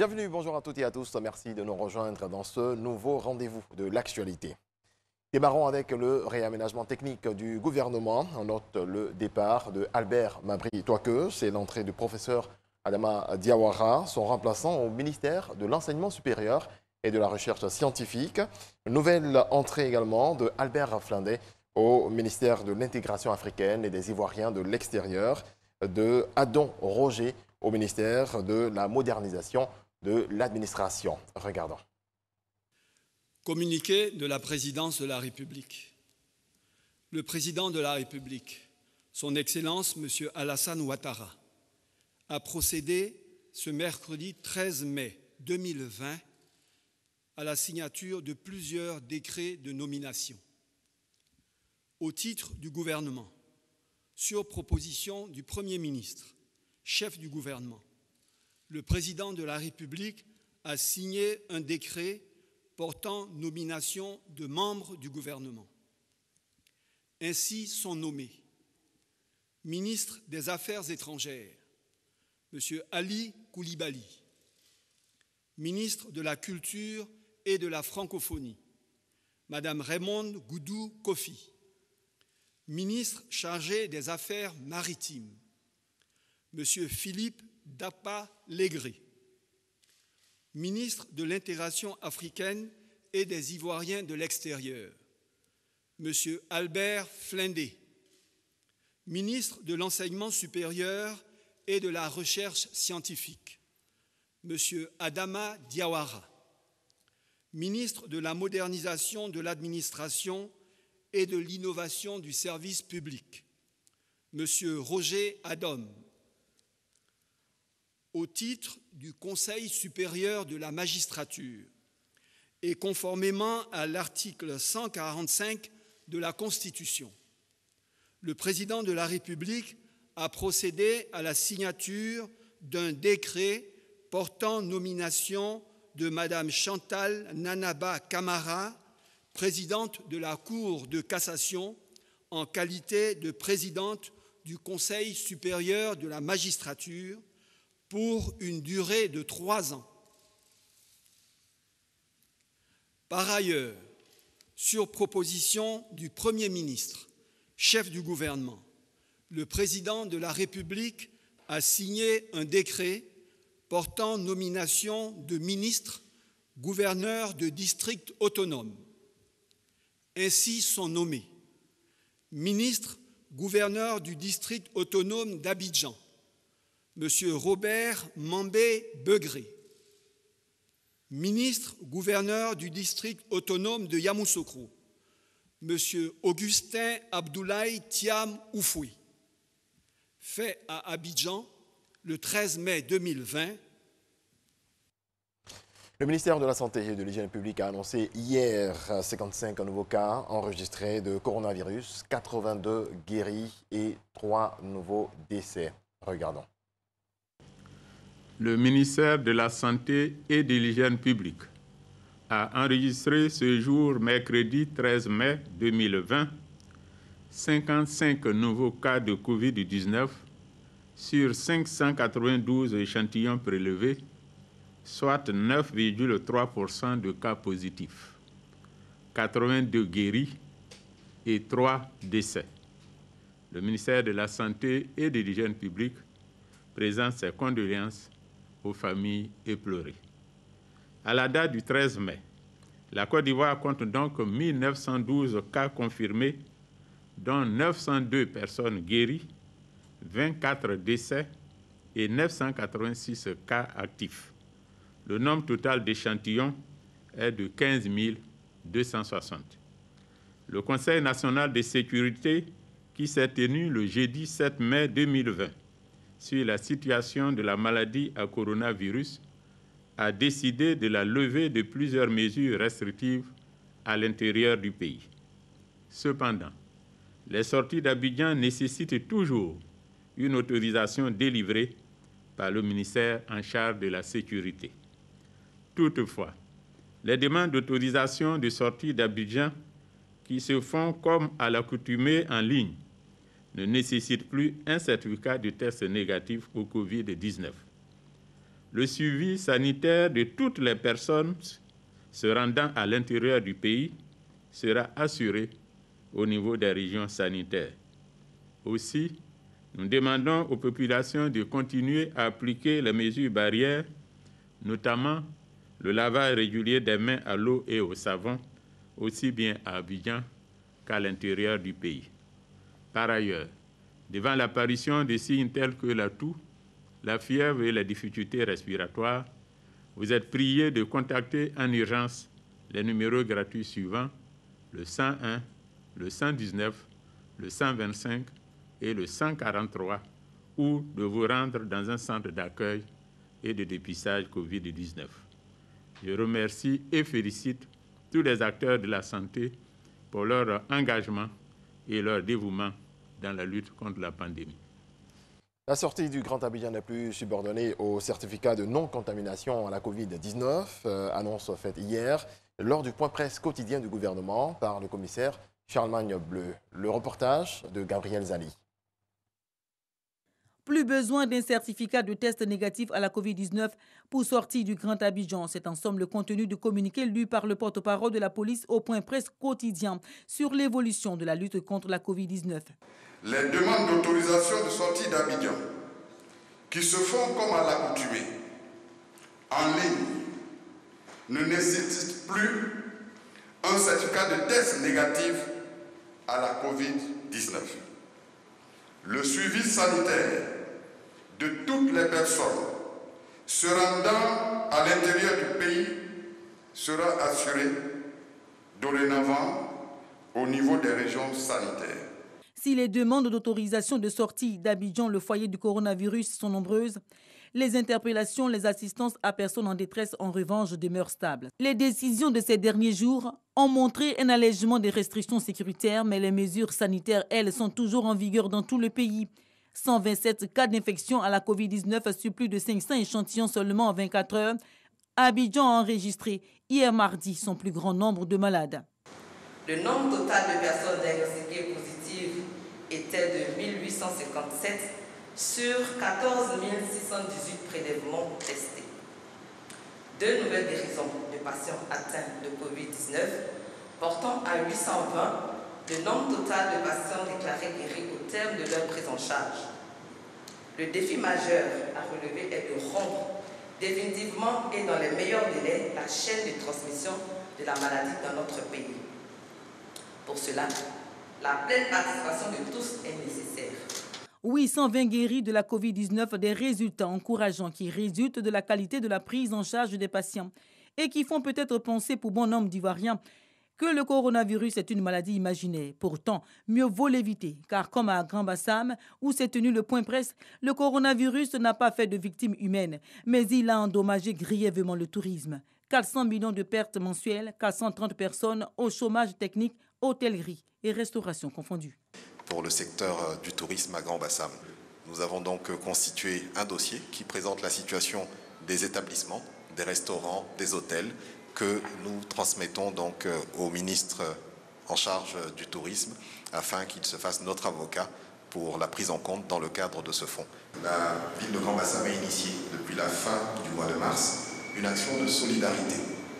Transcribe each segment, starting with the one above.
Bienvenue, bonjour à toutes et à tous. Merci de nous rejoindre dans ce nouveau rendez-vous de l'actualité. Démarrons avec le réaménagement technique du gouvernement. On note le départ de Albert Mabry-Toike. C'est l'entrée du professeur Adama Diawara, son remplaçant au ministère de l'Enseignement supérieur et de la Recherche scientifique. Nouvelle entrée également de Albert Flindé au ministère de l'Intégration africaine et des Ivoiriens de l'extérieur, de Adon Roger au ministère de la modernisation de l'administration. Regardons. Communiqué de la présidence de la République. Le président de la République, son Excellence M. Alassane Ouattara, a procédé ce mercredi 13 mai 2020 à la signature de plusieurs décrets de nomination. Au titre du gouvernement, sur proposition du Premier ministre, chef du gouvernement, le président de la République a signé un décret portant nomination de membres du gouvernement. Ainsi sont nommés ministre des Affaires étrangères, M. Ali Koulibaly, ministre de la Culture et de la Francophonie, Mme Raymonde Goudou Kofi, ministre chargé des Affaires maritimes, M. Philippe Dapa-Légré, ministre de l'Intégration africaine et des Ivoiriens de l'extérieur, M. Albert Flindé, ministre de l'Enseignement supérieur et de la Recherche scientifique, M. Adama Diawara, ministre de la Modernisation de l'Administration et de l'Innovation du service public, M. Roger Adom, au titre du Conseil supérieur de la magistrature et conformément à l'article 145 de la Constitution, le président de la République a procédé à la signature d'un décret portant nomination de Mme Chantal Nanaba Camara, présidente de la Cour de cassation, en qualité de présidente du Conseil supérieur de la magistrature, pour une durée de 3 ans. Par ailleurs, sur proposition du Premier ministre, chef du gouvernement, le président de la République a signé un décret portant nomination de ministres, gouverneurs de districts autonomes. Ainsi sont nommés ministre, gouverneur du district autonome d'Abidjan, M. Robert Mambé-Begré, ministre gouverneur du district autonome de Yamoussoukro, M. Augustin Abdoulaye Thiam Oufoui, fait à Abidjan le 13 mai 2020. Le ministère de la Santé et de l'Hygiène publique a annoncé hier 55 nouveaux cas enregistrés de coronavirus, 82 guéris et 3 nouveaux décès. Regardons. Le ministère de la Santé et de l'Hygiène publique a enregistré ce jour, mercredi 13 mai 2020, 55 nouveaux cas de Covid-19 sur 592 échantillons prélevés, soit 9,3% de cas positifs, 82 guéris et 3 décès. Le ministère de la Santé et de l'Hygiène publique présente ses condoléances aux familles éplorées. À la date du 13 mai, la Côte d'Ivoire compte donc 1912 cas confirmés, dont 902 personnes guéries, 24 décès et 986 cas actifs. Le nombre total d'échantillons est de 15 260. Le Conseil national de sécurité, qui s'est tenu le jeudi 7 mai 2020, sur la situation de la maladie à coronavirus, a décidé de la levée de plusieurs mesures restrictives à l'intérieur du pays. Cependant, les sorties d'Abidjan nécessitent toujours une autorisation délivrée par le ministère en charge de la sécurité. Toutefois, les demandes d'autorisation de sortie d'Abidjan, qui se font comme à l'accoutumée en ligne, ne nécessite plus un certificat de test négatif au Covid-19. le suivi sanitaire de toutes les personnes se rendant à l'intérieur du pays sera assuré au niveau des régions sanitaires. Aussi, nous demandons aux populations de continuer à appliquer les mesures barrières, notamment le lavage régulier des mains à l'eau et au savon, aussi bien à Abidjan qu'à l'intérieur du pays. Par ailleurs, devant l'apparition de signes tels que la toux, la fièvre et les difficultés respiratoires, vous êtes priés de contacter en urgence les numéros gratuits suivants, le 101, le 119, le 125 et le 143, ou de vous rendre dans un centre d'accueil et de dépistage COVID-19. Je remercie et félicite tous les acteurs de la santé pour leur engagement et leur dévouement dans la lutte contre la pandémie. La sortie du Grand Abidjan n'est plus subordonnée au certificat de non-contamination à la Covid-19, annonce faite hier lors du point presse quotidien du gouvernement par le commissaire Charlemagne Bleu. Le reportage de Gabriel Zali. Plus besoin d'un certificat de test négatif à la Covid-19 pour sortir du Grand Abidjan. C'est en somme le contenu du communiqué lu par le porte-parole de la police au point presse quotidien sur l'évolution de la lutte contre la Covid-19. Les demandes d'autorisation de sortie d'Abidjan, qui se font comme à l'accoutumée, en ligne, ne nécessitent plus un certificat de test négatif à la Covid-19. Le suivi sanitaire de toutes les personnes se rendant à l'intérieur du pays sera assuré dorénavant au niveau des régions sanitaires. Si les demandes d'autorisation de sortie d'Abidjan, le foyer du coronavirus, sont nombreuses, les interpellations, les assistances à personnes en détresse, en revanche, demeurent stables. Les décisions de ces derniers jours ont montré un allègement des restrictions sécuritaires, mais les mesures sanitaires, elles, sont toujours en vigueur dans tout le pays. 127 cas d'infection à la Covid-19 sur plus de 500 échantillons seulement en 24 heures. Abidjan a enregistré hier mardi son plus grand nombre de malades. Le nombre total de personnes diagnostiquées positives était de 1857 sur 14 618 prélèvements testés. 2 nouvelles guérisons de patients atteints de Covid-19, portant à 820 le nombre total de patients déclarés guéris au terme de leur prise en charge. Le défi majeur à relever est de rompre définitivement et dans les meilleurs délais la chaîne de transmission de la maladie dans notre pays. Pour cela, la pleine participation de tous est nécessaire. Oui, 120 guéris de la Covid-19, des résultats encourageants qui résultent de la qualité de la prise en charge des patients et qui font peut-être penser pour bon nombre d'Ivoiriens que le coronavirus est une maladie imaginaire. Pourtant, mieux vaut l'éviter, car comme à Grand Bassam, où s'est tenu le point presse, le coronavirus n'a pas fait de victimes humaines, mais il a endommagé grièvement le tourisme. 400 millions de pertes mensuelles, 430 personnes au chômage technique, hôtellerie et restauration confondues. Pour le secteur du tourisme à Grand Bassam, nous avons donc constitué un dossier qui présente la situation des établissements, des restaurants, des hôtels, que nous transmettons donc au ministre en charge du tourisme afin qu'il se fasse notre avocat pour la prise en compte dans le cadre de ce fonds. La ville de Grand Bassam a initié depuis la fin du mois de mars une action de solidarité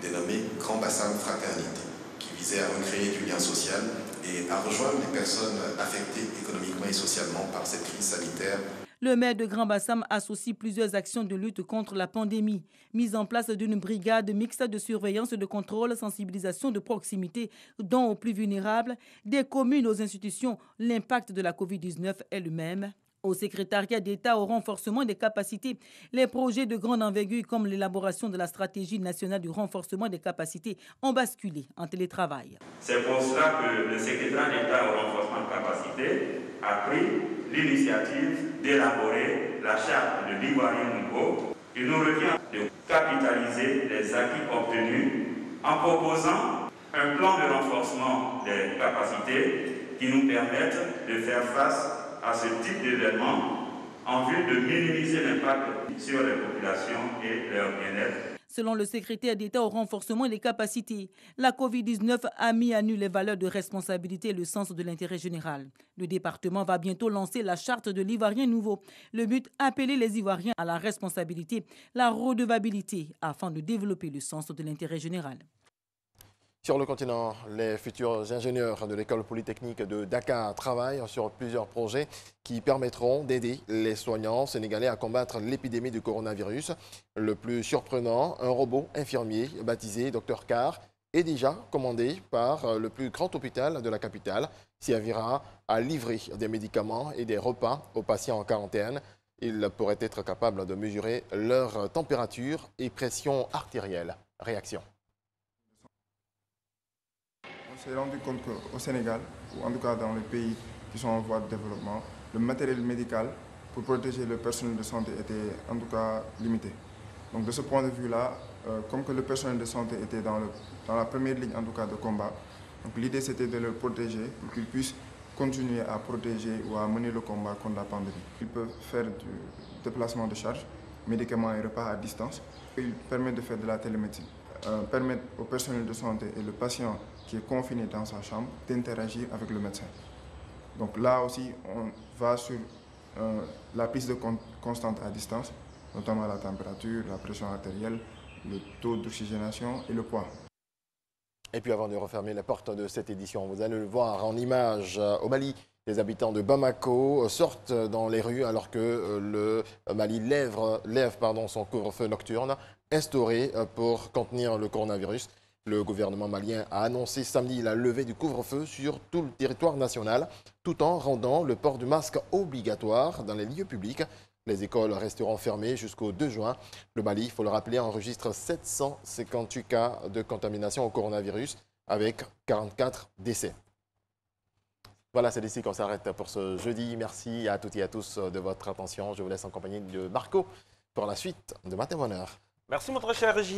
dénommée Grand Bassam Fraternité qui visait à recréer du lien social et à rejoindre les personnes affectées économiquement et socialement par cette crise sanitaire. Le maire de Grand Bassam associe plusieurs actions de lutte contre la pandémie. Mise en place d'une brigade mixte de surveillance, de contrôle, sensibilisation de proximité, dont aux plus vulnérables, des communes aux institutions. L'impact de la Covid-19 est le même. Au secrétariat d'État au renforcement des capacités, les projets de grande envergure comme l'élaboration de la stratégie nationale du renforcement des capacités ont basculé en télétravail. C'est pour cela que le secrétariat d'État au renforcement des capacités a pris l'initiative d'élaborer la charte de l'Ivoirien nouveau. Il nous revient de capitaliser les acquis obtenus en proposant un plan de renforcement des capacités qui nous permette de faire face à ce type d'événement en vue de minimiser l'impact sur les populations et leur bien-être. Selon le secrétaire d'État au renforcement des capacités, la Covid-19 a mis à nu les valeurs de responsabilité et le sens de l'intérêt général. Le département va bientôt lancer la charte de l'Ivoirien nouveau. Le but, appeler les Ivoiriens à la responsabilité, la redevabilité, afin de développer le sens de l'intérêt général. Sur le continent, les futurs ingénieurs de l'école polytechnique de Dakar travaillent sur plusieurs projets qui permettront d'aider les soignants sénégalais à combattre l'épidémie du coronavirus. Le plus surprenant, un robot infirmier baptisé Dr Car est déjà commandé par le plus grand hôpital de la capitale, servira à livrer des médicaments et des repas aux patients en quarantaine. Il pourrait être capable de mesurer leur température et pression artérielle. Réaction. On s'est rendu compte qu'au Sénégal, ou en tout cas dans les pays qui sont en voie de développement, le matériel médical pour protéger le personnel de santé était en tout cas limité. Donc de ce point de vue-là, comme que le personnel de santé était dans la première ligne en tout cas de combat, l'idée c'était de le protéger pour qu'ils puissent continuer à protéger ou à mener le combat contre la pandémie. Ils peuvent faire du déplacement de charge, médicaments et repas à distance. Ils permettent de faire de la télémédecine. Permettre au personnel de santé et le patient qui est confiné dans sa chambre d'interagir avec le médecin. Donc là aussi, on va sur la prise de constante à distance, notamment la température, la pression artérielle, le taux d'oxygénation et le poids. Et puis avant de refermer la porte de cette édition, vous allez le voir en image au Mali. Les habitants de Bamako sortent dans les rues alors que le Mali lève son couvre-feu nocturne instauré pour contenir le coronavirus. Le gouvernement malien a annoncé samedi la levée du couvre-feu sur tout le territoire national, tout en rendant le port du masque obligatoire dans les lieux publics. Les écoles resteront fermées jusqu'au 2 juin. Le Mali, il faut le rappeler, enregistre 758 cas de contamination au coronavirus avec 44 décès. Voilà, c'est ici qu'on s'arrête pour ce jeudi. Merci à toutes et à tous de votre attention. Je vous laisse en compagnie de Marco pour la suite de Matin Bonheur. Merci, mon très cher Régis.